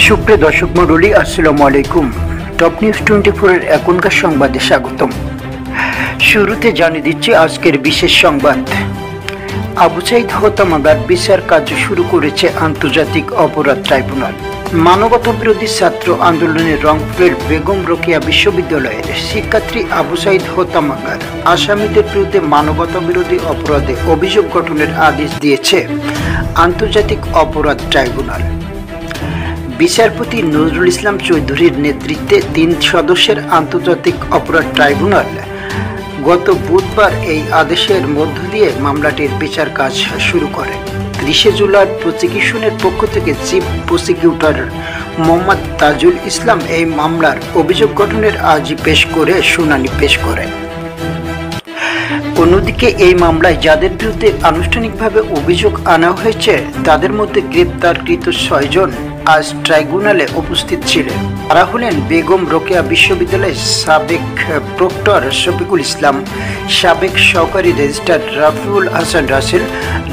সুপ্রিয় দর্শক মণ্ডলী, আসসালামু আলাইকুম। টপ নিউজ 24 এর এখনকার সংবাদে স্বাগতম। শুরুতে জানিয়ে দিচ্ছি আজকের বিশেষ সংবাদ। আবু সাঈদ হত্যা মামলার বিচার কার্য শুরু করেছে আন্তর্জাতিক অপরাধ ট্রাইব্যুনাল। মানবতা বিরোধী ছাত্র আন্দোলনের রংপুরের বেগম রোকেয়া বিশ্ববিদ্যালয়ের শিক্ষার্থী আবু সাঈদ হত্যা মামলার আসামিদের বিরুদ্ধে মানবতা বিরোধী অপরাধে অভিযোগ গঠনের আদেশ দিয়েছে আন্তর্জাতিক অপরাধ ট্রাইব্যুনাল। বিচারপতি নজরুল ইসলাম চৌধুরীর নেতৃত্বে 3 সদস্যের আন্তর্জাতিক অপরাধ ট্রাইব্যুনাল গত বুধবার এই আদেশের মধ্য দিয়ে মামলাটির বিচার কাজ শুরু করে। 30 জুলাই প্রসিকিউশনের পক্ষ থেকে চিফ প্রসিকিউটর মোহাম্মদ তাজুল ইসলাম এই মামলার অভিযোগ গঠনের আর্জি পেশ করে শুনানি পেশ করেন। অন্যদিকে এই মামলায় যাদের বিরুদ্ধে আনুষ্ঠানিকভাবে অভিযোগ আনা হয়েছে তাদের মধ্যে গ্রেপ্তারকৃত 6 জন আজ ট্রাইব্যুনালে উপস্থিত ছিলেন। তারা হলেন বেগম রোকেয়া বিশ্ববিদ্যালয়ের সাবেক প্রক্টর শফিকুল ইসলাম, সাবেক সহকারী রেজিস্ট্রার রাফিউল হাসান রাসেল,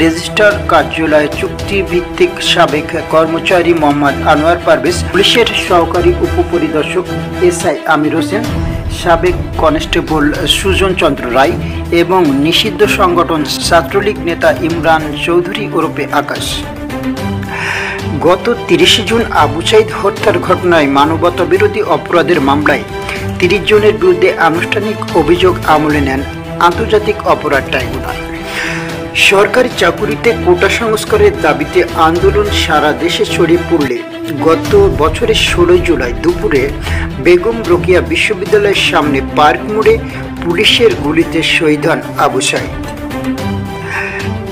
রেজিস্ট্রার কার্যালয়ে চুক্তিভিত্তিক সাবেক কর্মচারী মোহাম্মদ আনোয়ার পারভেজ, পুলিশের সহকারী উপপরিদর্শক এসআই আমির হোসেন, সাবেক কনস্টেবল সুজন চন্দ্র রায় এবং নিষিদ্ধ সংগঠন ছাত্রলীগ নেতা ইমরান চৌধুরী ওরফে আকাশ। গত 30 জুন আবু সাঈদ হত্যার ঘটনায় মানবতা বিরোধী অপরাধের মামলায় 30 জনের বিরুদ্ধে আনুষ্ঠানিক অভিযোগ আমলে নেন আন্তর্জাতিক অপরাধ ট্রাইব্যুনাল। সরকারি চাকুরিতে কোটা সংস্কারের দাবিতে আন্দোলন সারা দেশে ছড়িয়ে পড়লে গত বছরের 16 জুলাই দুপুরে বেগম রোকেয়া বিশ্ববিদ্যালয়ের সামনে পার্ক মোড়ে পুলিশের গুলিতে শহীদ হন আবু সাঈদ।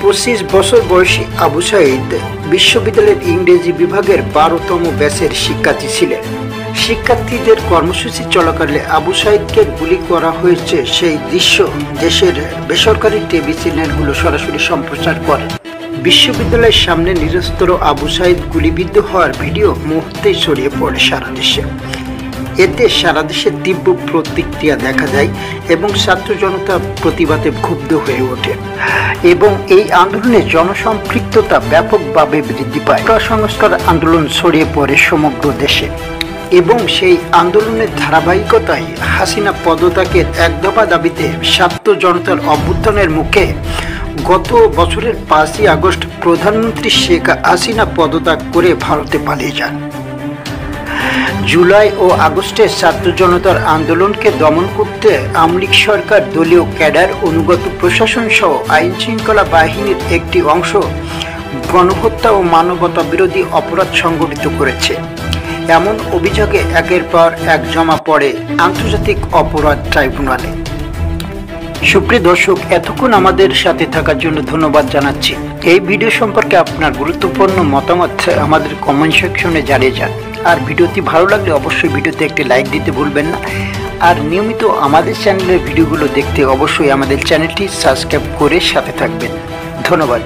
25 বছর বয়সী আবু সাঈদ বিশ্ববিদ্যালয়ের ইংরেজি বিভাগের 12তম ব্যাচের শিক্ষার্থী ছিলেন। শিক্ষার্থীদের কর্মসূচি চলাকালে আবু সাঈদকে গুলি করা হয়েছে সেই দৃশ্য দেশের বেসরকারি টিভি চ্যানেলগুলো সরাসরি সম্প্রচার করে। বিশ্ববিদ্যালয়ের সামনে নিরস্ত্র আবু সাঈদ গুলিবিদ্ধ হওয়ার ভিডিও মুহূর্তেই ছড়িয়ে পড়ে সারা দেশে। এতে সারা দেশে তীব্র প্রতিক্রিয়া দেখা যায় এবং ছাত্র জনতা প্রতিবাদে ক্ষুব্ধ হয়ে ওঠে এবং এই আন্দোলনে জনসম্পৃক্ততা ব্যাপকভাবে বৃদ্ধি পায়। সংস্কার আন্দোলন ছড়িয়ে পড়ে সমগ্র দেশে এবং সেই আন্দোলনের ধারাবাহিকতায় হাসিনা পদত্যাগের এক দফা দাবিতে ছাত্র জনতার অভ্যুত্থানের মুখে গত বছরের 5ই আগস্ট প্রধানমন্ত্রী শেখ হাসিনা পদত্যাগ করে ভারতে পালিয়ে যান। জুলাই ও আগস্টে ছাত্র জনতার আন্দোলনকে দমন করতে আওয়ামী লীগ সরকার দলীয় ক্যাডার, অনুগত প্রশাসন সহ আইন শৃঙ্খলা বাহিনীর একটি অংশ গণহত্যা ও মানবতা বিরোধী অপরাধ সংগঠিত করেছে। এমন অভিযোগে একের পর এক জমা পড়ে আন্তর্জাতিক অপরাধ ট্রাইব্যুনালে। সুপ্রিয় দর্শক, এতক্ষণ আমাদের সাথে থাকার জন্য ধন্যবাদ জানাচ্ছি। এই ভিডিও সম্পর্কে আপনার গুরুত্বপূর্ণ মতামত আমাদের কমেন্ট সেকশনে জানিয়ে যান। আর ভিডিওটি ভালো লাগলে অবশ্যই ভিডিওতে একটি লাইক দিতে ভুলবেন না। আর নিয়মিত আমাদের চ্যানেলের ভিডিওগুলো দেখতে অবশ্যই আমাদের চ্যানেলটি সাবস্ক্রাইব করে সাথে থাকবেন। ধন্যবাদ।